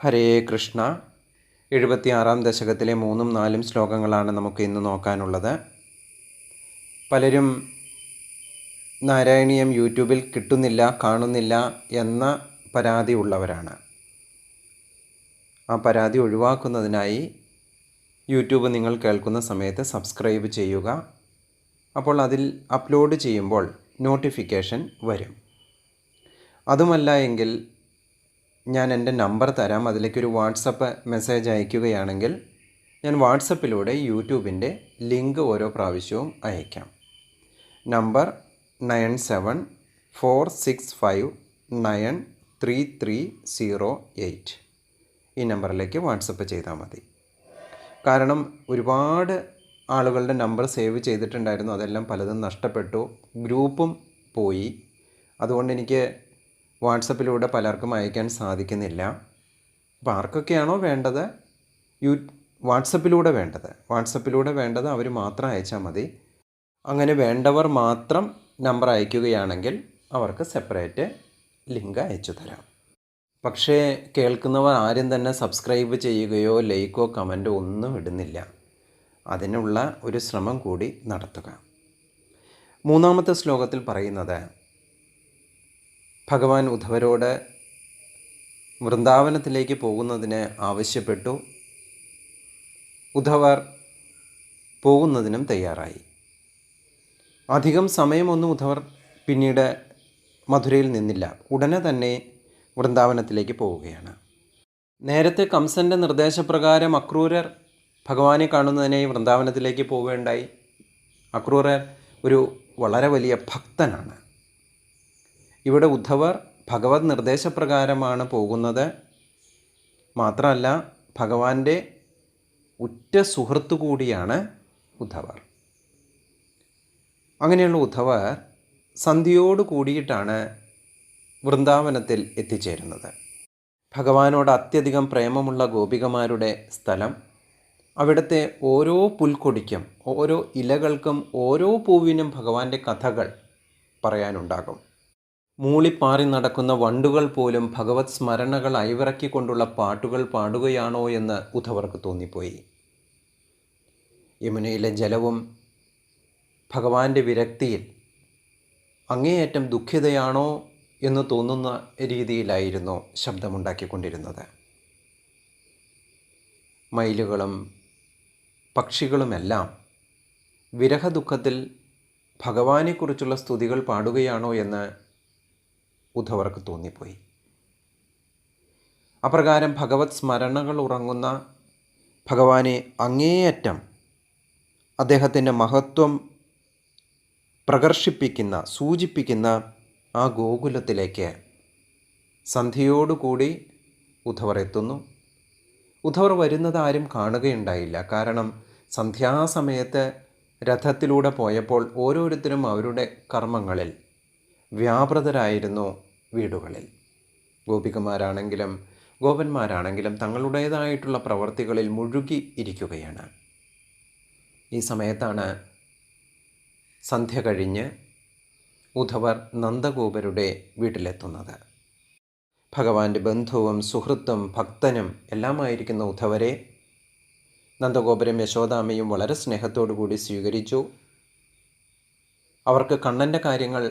ഹരേ കൃഷ്ണ. 76-ാം ദശകത്തിലെ 3ഉം 4ഉം ശ്ലോകങ്ങളാണ് നമുക്ക് ഇന്ന് നോക്കാനുള്ളത്. പലരും നാരായണീയം യൂട്യൂബിൽ കിട്ടുന്നില്ല, കാണുന്നില്ല എന്ന പരാതി ഉള്ളവരാണ്. ആ പരാതി ഒഴിവാക്കുന്നതിനായി യൂട്യൂബ് നിങ്ങൾ കേൾക്കുന്ന സമയത്ത് സബ്സ്ക്രൈബ് ചെയ്യുക. അപ്പോൾ അതിൽ അപ്ലോഡ് ചെയ്യുമ്പോൾ നോട്ടിഫിക്കേഷൻ വരും. അതുമല്ല എങ്കിൽ ഞാൻ എൻ്റെ നമ്പർ തരാം. അതിലേക്കൊരു വാട്സപ്പ് മെസ്സേജ് അയക്കുകയാണെങ്കിൽ ഞാൻ വാട്സപ്പിലൂടെ യൂട്യൂബിൻ്റെ ലിങ്ക് ഓരോ പ്രാവശ്യവും അയക്കാം. നമ്പർ 9746593308. ഈ നമ്പറിലേക്ക് വാട്സപ്പ് ചെയ്താൽ മതി. കാരണം ഒരുപാട് ആളുകളുടെ നമ്പർ സേവ് ചെയ്തിട്ടുണ്ടായിരുന്നു, അതെല്ലാം പലതും നഷ്ടപ്പെട്ടു, ഗ്രൂപ്പും പോയി. അതുകൊണ്ട് എനിക്ക് വാട്സപ്പിലൂടെ പലർക്കും അയക്കാൻ സാധിക്കുന്നില്ല. അപ്പോൾ ആർക്കൊക്കെയാണോ വേണ്ടത്, വാട്സപ്പിലൂടെ വേണ്ടത് അവർ മാത്രം അയച്ചാൽ മതി. അങ്ങനെ വേണ്ടവർ മാത്രം നമ്പർ അയക്കുകയാണെങ്കിൽ അവർക്ക് സെപ്പറേറ്റ് ലിങ്ക് അയച്ചു തരാം. പക്ഷേ കേൾക്കുന്നവർ ആരും തന്നെ സബ്സ്ക്രൈബ് ചെയ്യുകയോ ലൈക്കോ കമൻറ്റോ ഒന്നും ഇടുന്നില്ല. അതിനുള്ള ഒരു ശ്രമം കൂടി നടത്തുക. 3-ാമത്തെ ശ്ലോകത്തിൽ പറയുന്നത്, ഭഗവാൻ ഉദ്ധവരോട് വൃന്ദാവനത്തിലേക്ക് പോകുന്നതിന് ആവശ്യപ്പെട്ടു. ഉദ്ധവർ പോകുന്നതിനും തയ്യാറായി. അധികം സമയമൊന്നും ഉദ്ധവർ പിന്നീട് മധുരയിൽ നിന്നില്ല. ഉടനെ തന്നെ വൃന്ദാവനത്തിലേക്ക് പോവുകയാണ്. നേരത്തെ കംസൻ്റെ നിർദ്ദേശപ്രകാരം അക്രൂരർ ഭഗവാനെ കാണുന്നതിനായി വൃന്ദാവനത്തിലേക്ക് പോവുകയുണ്ടായി. അക്രൂരർ ഒരു വളരെ വലിയ ഭക്തനാണ്. ഇവിടെ ഉദ്ധവർ ഭഗവത് നിർദ്ദേശപ്രകാരമാണ് പോകുന്നത്. മാത്രമല്ല ഭഗവാന്റെ ഉറ്റ സുഹൃത്തു കൂടിയാണ് ഉദ്ധവർ. അങ്ങനെയുള്ള ഉദ്ധവർ സന്ധ്യയോട് കൂടിയിട്ടാണ് വൃന്ദാവനത്തിൽ എത്തിച്ചേരുന്നത്. ഭഗവാനോട് അത്യധികം പ്രേമമുള്ള ഗോപികമാരുടെ സ്ഥലം, അവിടുത്തെ ഓരോ പുൽക്കൊടിക്കും ഓരോ ഇലകൾക്കും ഓരോ പൂവിനും ഭഗവാന്റെ കഥകൾ പറയാനുണ്ടാകും. മൂളിപ്പാറി നടക്കുന്ന വണ്ടുകൾ പോലും ഭഗവത് സ്മരണകൾ അയവിറക്കിക്കൊണ്ടുള്ള പാട്ടുകൾ പാടുകയാണോ എന്ന് ഉദ്ധവർക്ക് തോന്നിപ്പോയി. യമുനയിലെ ജലവും ഭഗവാന്റെ വിരക്തിയിൽ അങ്ങേയറ്റം ദുഃഖിതയാണോ എന്ന് തോന്നുന്ന രീതിയിലായിരുന്നു ശബ്ദമുണ്ടാക്കിക്കൊണ്ടിരുന്നത്. മയിലുകളും പക്ഷികളുമെല്ലാം വിരഹദുഃഖത്തിൽ ഭഗവാനെക്കുറിച്ചുള്ള സ്തുതികൾ പാടുകയാണോ എന്ന് ഉദ്ധവർക്ക് തോന്നിപ്പോയി. അപ്രകാരം ഭഗവത് സ്മരണകൾ ഉറങ്ങുന്ന ഭഗവാനെ അങ്ങേയറ്റം അദ്ദേഹത്തിൻ്റെ മഹത്വം പ്രകർഷിപ്പിക്കുന്ന സൂചിപ്പിക്കുന്ന ആ ഗോകുലത്തിലേക്ക് സന്ധ്യയോടുകൂടി ഉദ്ധവർ എത്തുന്നു. ഉദ്ധവർ വരുന്നത് ആരും കാണുകയുണ്ടായില്ല. കാരണം സന്ധ്യാസമയത്ത് രഥത്തിലൂടെ പോയപ്പോൾ ഓരോരുത്തരും അവരുടെ കർമ്മങ്ങളിൽ വ്യാപൃതരായിരുന്നു. വീടുകളിൽ ഗോപികമാരാണെങ്കിലും ഗോപന്മാരാണെങ്കിലും തങ്ങളുടേതായിട്ടുള്ള പ്രവർത്തികളിൽ മുഴുകി ഇരിക്കുകയാണ്. ഈ സമയത്താണ് സന്ധ്യ കഴിഞ്ഞ് ഉദ്ധവർ നന്ദഗോപരുടെ വീട്ടിലെത്തുന്നത്. ഭഗവാന്റെ ബന്ധുവും സുഹൃത്തും ഭക്തനും എല്ലാമായിരിക്കുന്ന ഉദ്ധവരെ നന്ദഗോപരും യശോദാമ്മയും വളരെ സ്നേഹത്തോടു കൂടി സ്വീകരിച്ചു. അവർക്ക് കണ്ണൻ്റെ കാര്യങ്ങൾ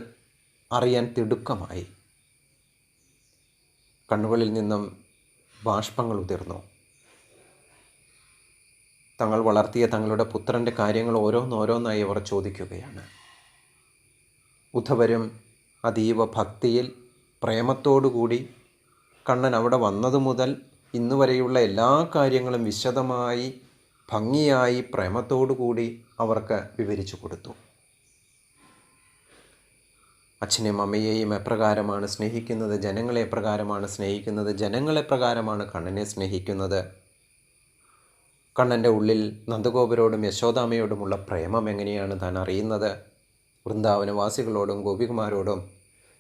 അറിയാൻ തിടുക്കമായി. കണ്ണുകളിൽ നിന്നും ബാഷ്പങ്ങൾ ഉതിർന്നു. തങ്ങൾ വളർത്തിയ തങ്ങളുടെ പുത്രൻ്റെ കാര്യങ്ങൾ ഓരോന്നോരോന്നായി അവർ ചോദിക്കുകയാണ്. ഉദ്ധവരും അതീവ ഭക്തിയിൽ പ്രേമത്തോടുകൂടി കണ്ണൻ അവിടെ വന്നതു മുതൽ ഇന്നു വരെയുള്ള എല്ലാ കാര്യങ്ങളും വിശദമായി ഭംഗിയായി പ്രേമത്തോടുകൂടി അവർക്ക് വിവരിച്ചു കൊടുത്തു. അച്ഛനെയും അമ്മയെയും എപ്രകാരമാണ് സ്നേഹിക്കുന്നത്, ജനങ്ങളെ എപ്രകാരമാണ് സ്നേഹിക്കുന്നത്, ജനങ്ങളെപ്രകാരമാണ് കണ്ണനെ സ്നേഹിക്കുന്നത്, കണ്ണൻ്റെ ഉള്ളിൽ നന്ദഗോപരോടും യശോദാമ്മയോടുമുള്ള പ്രേമം എങ്ങനെയാണ് താൻ അറിയുന്നത്, വൃന്ദാവനവാസികളോടും ഗോപികുമാരോടും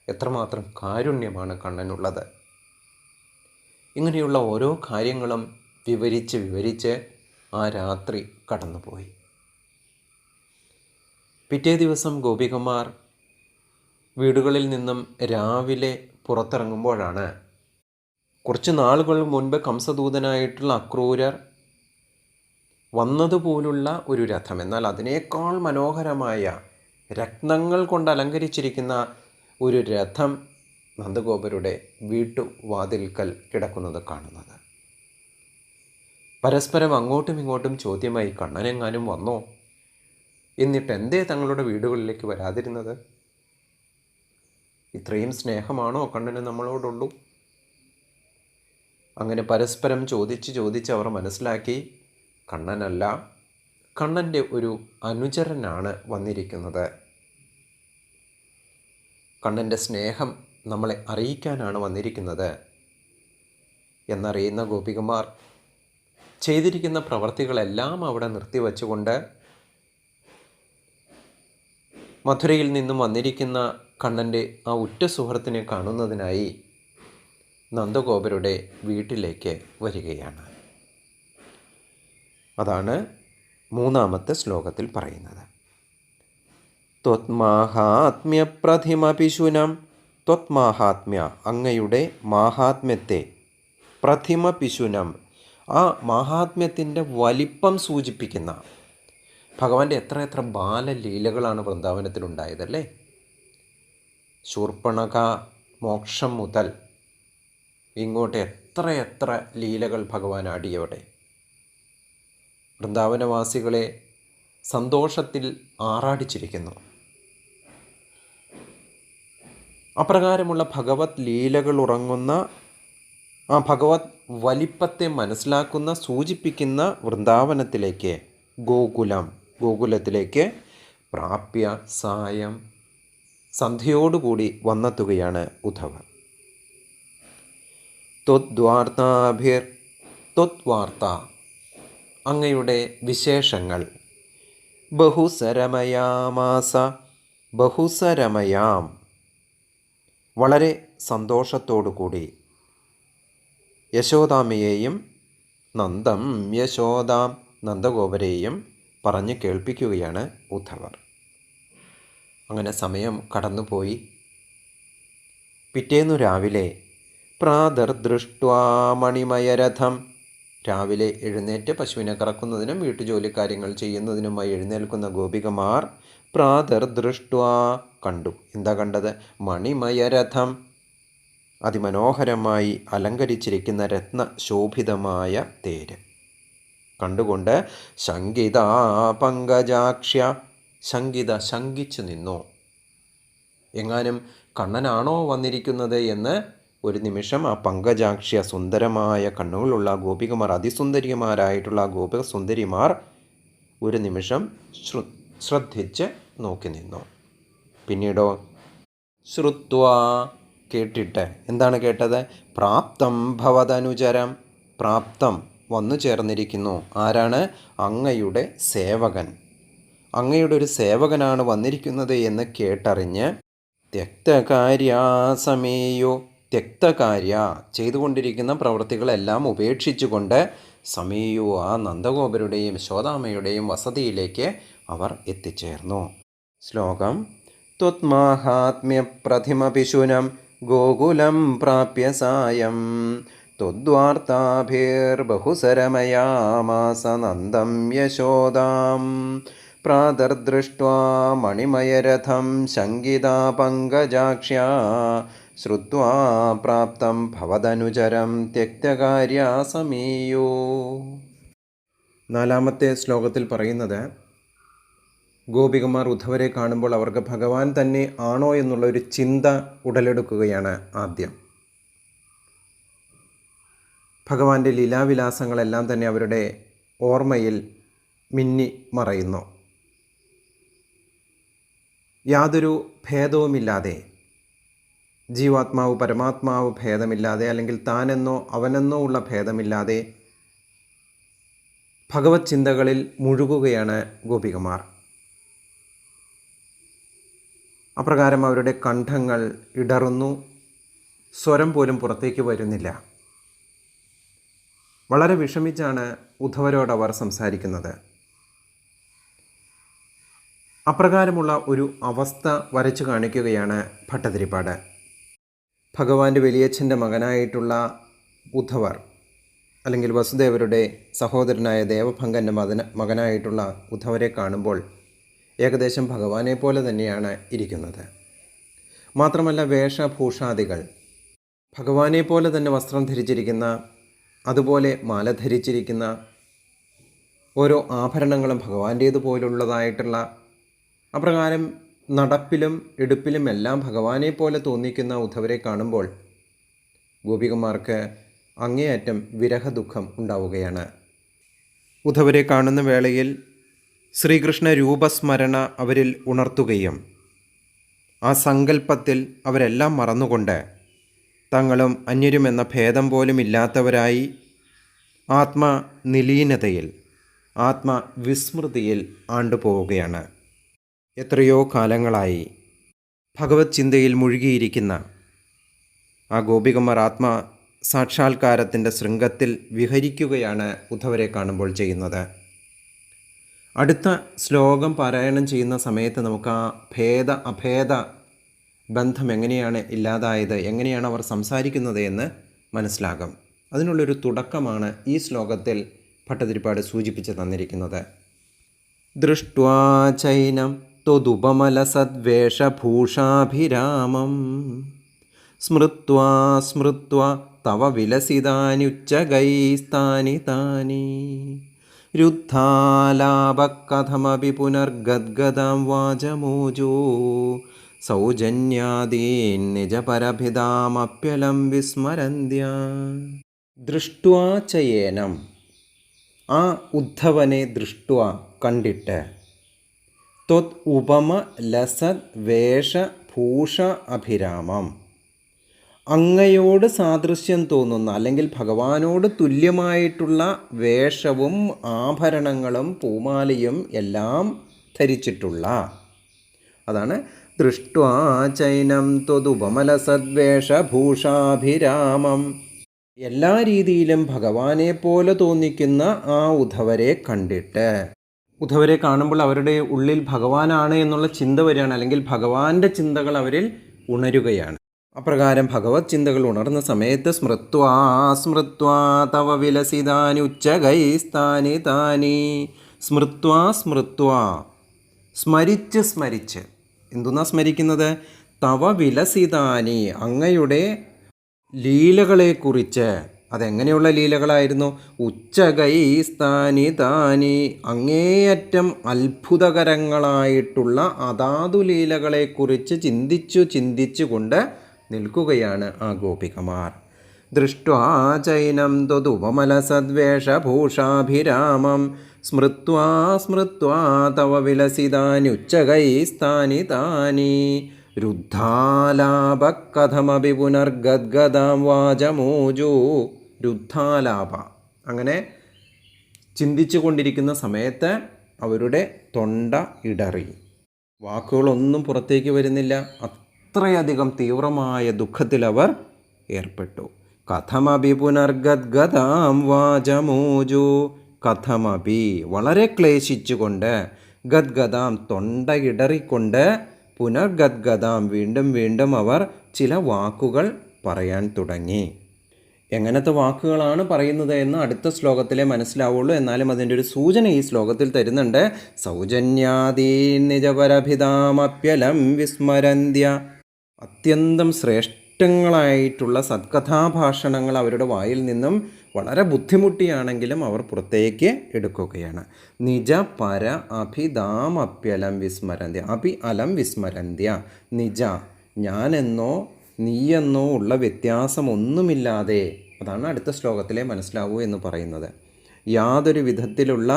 എത്രമാത്രം കാരുണ്യമാണ് കണ്ണനുള്ളത്, ഇങ്ങനെയുള്ള ഓരോ കാര്യങ്ങളും വിവരിച്ച് ആ രാത്രി കടന്നുപോയി. പിറ്റേ ദിവസം ഗോപികമാർ വീടുകളിൽ നിന്നും രാവിലെ പുറത്തിറങ്ങുമ്പോഴാണ് കുറച്ച് നാളുകൾ മുൻപ് കംസദൂതനായിട്ടുള്ള അക്രൂരർ വന്നതുപോലുള്ള ഒരു രഥം, എന്നാൽ അതിനേക്കാൾ മനോഹരമായ രത്നങ്ങൾ കൊണ്ട് അലങ്കരിച്ചിരിക്കുന്ന ഒരു രഥം നന്ദഗോപരുടെ വീട്ടുവാതിൽക്കൽ കിടക്കുന്നത് കാണുന്നത്. പരസ്പരം അങ്ങോട്ടും ഇങ്ങോട്ടും ചോദ്യമായി, കണ്ണനെങ്ങാനും വന്നോ? എന്നിട്ട് എന്തേ തങ്ങളുടെ വീടുകളിലേക്ക് വരാതിരുന്നത്? ഇത്രയും സ്നേഹമാണോ കണ്ണന് നമ്മളോടുള്ളൂ? അങ്ങനെ പരസ്പരം ചോദിച്ച് അവർ മനസ്സിലാക്കി, കണ്ണനല്ല, കണ്ണൻ്റെ ഒരു അനുചരനാണ് വന്നിരിക്കുന്നത്. കണ്ണൻ്റെ സ്നേഹം നമ്മളെ അറിയിക്കാനാണ് വന്നിരിക്കുന്നത് എന്നറിയുന്ന ഗോപികമാർ ചെയ്തിരിക്കുന്ന പ്രവർത്തികളെല്ലാം അവിടെ നിർത്തിവെച്ചുകൊണ്ട് മധുരയിൽ നിന്നും വന്നിരിക്കുന്ന കണ്ണൻ്റെ ആ ഉറ്റ സുഹൃത്തിനെ കാണുന്നതിനായി നന്ദഗോപരുടെ വീട്ടിലേക്ക് വരികയാണ്. അതാണ് മൂന്നാമത്തെ ശ്ലോകത്തിൽ പറയുന്നത്. ത്വത്മാഹാത്മ്യ പ്രതിമപിശുനം, ത്വത്മാഹാത്മ്യ അങ്ങയുടെ മാഹാത്മ്യത്തെ, പ്രതിമപിശുനം ആ മാഹാത്മ്യത്തിൻ്റെ വലിപ്പം സൂചിപ്പിക്കുന്ന, ഭഗവാന്റെ എത്ര ബാലലീലകളാണ് വൃന്ദാവനത്തിലുണ്ടായതല്ലേ. ശൂർപ്പണഖ മോക്ഷം മുതൽ ഇങ്ങോട്ട് എത്ര ലീലകൾ ഭഗവാൻ ആടിയവിടെ. വൃന്ദാവനവാസികളെ സന്തോഷത്തിൽ ആറാടിച്ചിരിക്കുന്നു. അപ്രകാരമുള്ള ഭഗവത് ലീലകൾ ഉറങ്ങുന്ന, ആ ഭഗവത് വലിപ്പത്തെ മനസ്സിലാക്കുന്ന, സൂചിപ്പിക്കുന്ന വൃന്ദാവനത്തിലേക്ക്, ഗോകുലത്തിലേക്ക് പ്രാപ്യ സായം സന്ധ്യയോടുകൂടി വന്നെത്തുകയാണ് ഉദ്ധവർ. ത്വദ്വാർത്ത അങ്ങയുടെ വിശേഷങ്ങൾ, ബഹുസരമയാം വളരെ സന്തോഷത്തോടുകൂടി യശോദാമ്മയെയും നന്ദഗോപരെയും പറഞ്ഞു കേൾപ്പിക്കുകയാണ് ഉദ്ധവർ. അങ്ങനെ സമയം കടന്നുപോയി. പിറ്റേന്നു രാവിലെ പ്രാതർദൃഷ്ട്വാ മണിമയരഥം, രാവിലെ എഴുന്നേറ്റ് പശുവിനെ കറക്കുന്നതിനും വീട്ടുജോലിക്കാര്യങ്ങൾ ചെയ്യുന്നതിനുമായി എഴുന്നേൽക്കുന്ന ഗോപികമാർ പ്രാതർദൃഷ്ട്വാ കണ്ടു. എന്താ കണ്ടത്? മണിമയരഥം, അതിമനോഹരമായി അലങ്കരിച്ചിരിക്കുന്ന രത്നശോഭിതമായ തേര് കണ്ടുകൊണ്ട് ശങ്കിത പങ്കജാക്ഷ്യ, ശങ്കിച്ചു നിന്നു. എങ്ങാനും കണ്ണനാണോ വന്നിരിക്കുന്നത് എന്ന് ഒരു നിമിഷം ആ പങ്കജാക്ഷ്യ, സുന്ദരമായ കണ്ണുകളുള്ള ഗോപികമാർ, അതിസുന്ദരിമാരായിട്ടുള്ള ഗോപസുന്ദരിമാർ ഒരു നിമിഷം ശ്രദ്ധിച്ച് നോക്കി നിന്നു. പിന്നീടോ ശ്രുത്വാ കേട്ടിട്ട്, എന്താണ് കേട്ടത്? പ്രാപ്തം ഭവതനുചരം, പ്രാപ്തം വന്നു ചേർന്നിരിക്കുന്നു. ആരാണ്? അങ്ങയുടെ സേവകൻ, അങ്ങയുടെ ഒരു സേവകനാണ് വന്നിരിക്കുന്നത് എന്ന് കേട്ടറിഞ്ഞ് ത്യക്തകാര്യാസമേയോ, ത്യക്തകാര്യ ചെയ്തുകൊണ്ടിരിക്കുന്ന പ്രവൃത്തികളെല്ലാം ഉപേക്ഷിച്ചുകൊണ്ട് സമീയോ ആ നന്ദഗോപരുടെയും യശോദാമ്മയുടെയും വസതിയിലേക്ക് അവർ എത്തിച്ചേർന്നു. ശ്ലോകം: ത്വത്മാഹാത്മ്യ പ്രതിമപിശുനം ഗോകുലം പ്രാപ്യ സായം ത്വദ്വാർത്താഭിർബഹുസരമയാമാസ നന്ദം യശോദാം പ്രാതർദൃഷ്ട്വാ മണിമയരഥം ശങ്കിതാ പങ്കജാക്ഷ്യാ ശ്രുത്വാ പ്രാപ്തം ഭവതനുചരം ത്യക്തകാര്യാ സമീയോ. നാലാമത്തെ ശ്ലോകത്തിൽ പറയുന്നത്, ഗോപികമാർ ഉദ്ധവരെ കാണുമ്പോൾ അവർക്ക് ഭഗവാൻ തന്നെ ആണോ എന്നുള്ള ഒരു ചിന്ത ഉടലെടുക്കുകയാണ്. ആദ്യം ഭഗവാന്റെ ലീലാവിലാസങ്ങളെല്ലാം തന്നെ അവരുടെ ഓർമ്മയിൽ മിന്നി മറയുന്നു. യാതൊരു ഭേദവുമില്ലാതെ, ജീവാത്മാവ് പരമാത്മാവ് ഭേദമില്ലാതെ, അല്ലെങ്കിൽ താനെന്നോ അവനെന്നോ ഉള്ള ഭേദമില്ലാതെ ഭഗവത് ചിന്തകളിൽ മുഴുകുകയാണ് ഗോപികമാർ. അപ്രകാരം അവരുടെ കണ്ഠങ്ങൾ ഇടറുന്നു, സ്വരം പോലും പുറത്തേക്ക് വരുന്നില്ല. വളരെ വിഷമിച്ചാണ് ഉദ്ധവരോടവർ സംസാരിക്കുന്നത്. അപ്രകാരമുള്ള ഒരു അവസ്ഥ വരച്ചു കാണിക്കുകയാണ് ഭട്ടതിരിപ്പാട്. ഭഗവാന്റെ വലിയച്ഛൻ്റെ മകനായിട്ടുള്ള ഉദ്ധവർ അല്ലെങ്കിൽ വസുദേവരുടെ സഹോദരനായ ദേവഭംഗൻ്റെ മകനായിട്ടുള്ള ഉദ്ധവരെ കാണുമ്പോൾ ഏകദേശം ഭഗവാനെ പോലെ തന്നെയാണ് ഇരിക്കുന്നത്. മാത്രമല്ല വേഷഭൂഷാദികൾ ഭഗവാനെ പോലെ തന്നെ വസ്ത്രം ധരിച്ചിരിക്കുന്ന, അതുപോലെ മാല ധരിച്ചിരിക്കുന്ന, ഓരോ ആഭരണങ്ങളും ഭഗവാന്റേതുപോലുള്ളതായിട്ടുള്ള, അപ്രകാരം നടപ്പിലും എടുപ്പിലും എല്ലാം ഭഗവാനെ പോലെ തോന്നിക്കുന്ന ഉദ്ധവരെ കാണുമ്പോൾ ഗോപികമാർക്ക് അങ്ങേയറ്റം വിരഹദുഃഖം ഉണ്ടാവുകയാണ്. ഉദ്ധവരെ കാണുന്ന വേളയിൽ ശ്രീകൃഷ്ണ രൂപസ്മരണ അവരിൽ ഉണർത്തുകയും ആ സങ്കല്പത്തിൽ അവരെല്ലാം മറന്നുകൊണ്ട് തങ്ങളും അന്യരുമെന്ന ഭേദം പോലും ഇല്ലാത്തവരായി ആത്മനിലീനതയിൽ, ആത്മവിസ്മൃതിയിൽ ആണ്ടുപോവുകയാണ്. എത്രയോ കാലങ്ങളായി ഭഗവത് ചിന്തയിൽ മുഴുകിയിരിക്കുന്ന ആ ഗോപികമാർ സാക്ഷാത്കാരത്തിൻ്റെ ശൃംഗത്തിൽ വിഹരിക്കുകയാണ് ഉദ്ധവരെ കാണുമ്പോൾ ചെയ്യുന്നത്. അടുത്ത ശ്ലോകം പാരായണം ചെയ്യുന്ന സമയത്ത് നമുക്ക് ആ അഭേദ ബന്ധം എങ്ങനെയാണ് ഇല്ലാതായത്, എങ്ങനെയാണ് അവർ സംസാരിക്കുന്നത് എന്ന് മനസ്സിലാകും. അതിനുള്ളൊരു തുടക്കമാണ് ഈ ശ്ലോകത്തിൽ ഭട്ടതിരിപ്പാട് സൂചിപ്പിച്ച് തന്നിരിക്കുന്നത്. ദൃഷ്ട്വാ ചൈനം ത്വദുപമലസദ്വേഷഭൂഷാഭിരാമം സ്മൃത്വാ തവ വിലസിതാനുച്ചഗൈസ്താനി താനി രുദ്ധാലാപകഥമപി പുനർഗദ്ഗദാം വാചമോജോ സൗജന്യാദീൻ നിജപരഭിതാമപ്യലം വിസ്മരന്ത്യ. ദൃഷ്ട്വാ ചയേനം, ആ ഉദ്ധവനെ ദൃഷ്ട്വാ കണ്ടിട്ട്, ത്വത് ഉപമ ലസത് വേഷഭൂഷ അഭിരാമം, അങ്ങയോട് സാദൃശ്യം തോന്നുന്ന അല്ലെങ്കിൽ ഭഗവാനോട് തുല്യമായിട്ടുള്ള വേഷവും ആഭരണങ്ങളും പൂമാലയും എല്ലാം ധരിച്ചിട്ടുള്ള, അതാണ് ദൃഷ്ട്വാ ചൈനം ത്വദുപമലസദ്വേഷഭൂഷാഭിരാമം, എല്ലാ രീതിയിലും ഭഗവാനെ പോലെ തോന്നിക്കുന്ന ആ ഉദ്ധവരെ കണ്ടിട്ട്. ഉദ്ധവരെ കാണുമ്പോൾ അവരുടെ ഉള്ളിൽ ഭഗവാനാണ് എന്നുള്ള ചിന്ത വരികയാണ്, അല്ലെങ്കിൽ ഭഗവാന്റെ ചിന്തകൾ അവരിൽ ഉണരുകയാണ്. അപ്രകാരം ഭഗവത് ചിന്തകൾ ഉണർന്ന സമയത്ത് സ്മൃത്വാ തവ വിലസിതാനുച്ചഗൈസ്താനി താനി, സ്മൃത്വാ സ്മരിച്ച് എന്തുന്നാ സ്മരിക്കുന്നത്? തവ വിലസിതാനി, അങ്ങയുടെ ലീലകളെക്കുറിച്ച്. അതെങ്ങനെയുള്ള ലീലകളായിരുന്നു? ഉച്ചഗൈസ്താനി താനി, അങ്ങേയറ്റം അത്ഭുതകരങ്ങളായിട്ടുള്ള അതാതു ലീലകളെക്കുറിച്ച് ചിന്തിച്ചുകൊണ്ട് നിൽക്കുകയാണ് ആ ഗോപികമാർ. ദൃഷ്ട്വാ ചൈനം ത്വദുപമലസദ്വേഷഭൂഷാഭിരാമം സ്മൃത്വാ തവ വിലസിതാനുച്ചഗൈസ്താനി താനി രുദ്ധാലാപകഥമപി പുനർഗദ്ഗദാം വാചമോജോ. രുദ്ധാലാപ, അങ്ങനെ ചിന്തിച്ചു കൊണ്ടിരിക്കുന്ന സമയത്ത് അവരുടെ തൊണ്ട ഇടറി, വാക്കുകളൊന്നും പുറത്തേക്ക് വരുന്നില്ല. അത്രയധികം തീവ്രമായ ദുഃഖത്തിൽ അവർ ഏർപ്പെട്ടു. കഥമപി പുനർഗദ്ഗദാം വാചമോജോ, കഥമപി വളരെ ക്ലേശിച്ചുകൊണ്ട്, ഗദ്ഗദാം തൊണ്ടയിടറിക്കൊണ്ട്, പുനർഗദ്ഗദാം വീണ്ടും അവർ ചില വാക്കുകൾ പറയാൻ തുടങ്ങി. എങ്ങനത്തെ വാക്കുകളാണ് പറയുന്നത് എന്ന് അടുത്ത ശ്ലോകത്തിലേ മനസ്സിലാവുള്ളൂ. എന്നാലും അതിൻ്റെ ഒരു സൂചന ഈ ശ്ലോകത്തിൽ തരുന്നുണ്ട്. സൗജന്യാദീൻ നിജപരഭിതാമപ്യലം വിസ്മരന്ത്യ, അത്യന്തം ശ്രേഷ്ഠങ്ങളായിട്ടുള്ള സത്കഥാഭാഷണങ്ങൾ അവരുടെ വായിൽ നിന്നും വളരെ ബുദ്ധിമുട്ടിയാണെങ്കിലും അവർ പുറത്തേക്ക് എടുക്കുകയാണ്. നിജ പര അഭിതാമപ്യലം വിസ്മരന്ത്യ, അലം വിസ്മരന്ത്യ, നിജ ഞാനെന്നോ നീയെന്നോ ഉള്ള വ്യത്യാസമൊന്നുമില്ലാതെ, അതാണ് അടുത്ത ശ്ലോകത്തിലെ മനസ്സിലാവൂ എന്ന് പറയുന്നത്. യാതൊരു വിധത്തിലുള്ള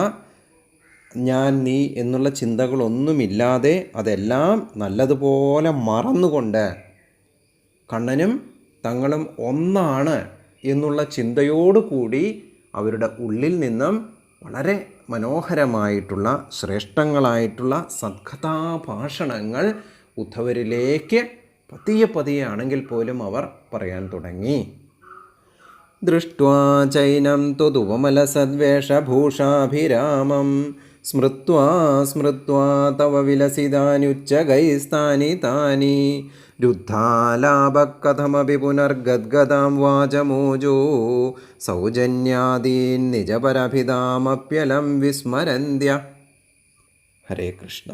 ഞാൻ നീ എന്നുള്ള ചിന്തകളൊന്നുമില്ലാതെ അതെല്ലാം നല്ലതുപോലെ മറന്നുകൊണ്ട് കണ്ണനും തങ്ങളും ഒന്നാണ് എന്നുള്ള ചിന്തയോടുകൂടി അവരുടെ ഉള്ളിൽ നിന്നും വളരെ മനോഹരമായിട്ടുള്ള ശ്രേഷ്ഠങ്ങളായിട്ടുള്ള സത്കഥാഭാഷണങ്ങൾ ഉദ്ധവരിലേക്ക് പതിയെ ആണെങ്കിൽ പോലും അവർ പറയാൻ തുടങ്ങി. ദൃഷ്ട്വാ ചൈനം ത്വദുപമലസദ്വേഷഭൂഷാഭിരാമം സ്മൃത്വാ സ്മൃത്വാ തവ വിലസിതാനുച്ചകൈസ്താനി താനി രുദ്ധാലാപകഥമപി പുനർഗദ്ഗദാം വാചമോജോ സൗജന്യാദീൻ നിജപരഭിതാമപ്യലം വിസ്മരന്ത്യ. ഹരേ കൃഷ്ണ.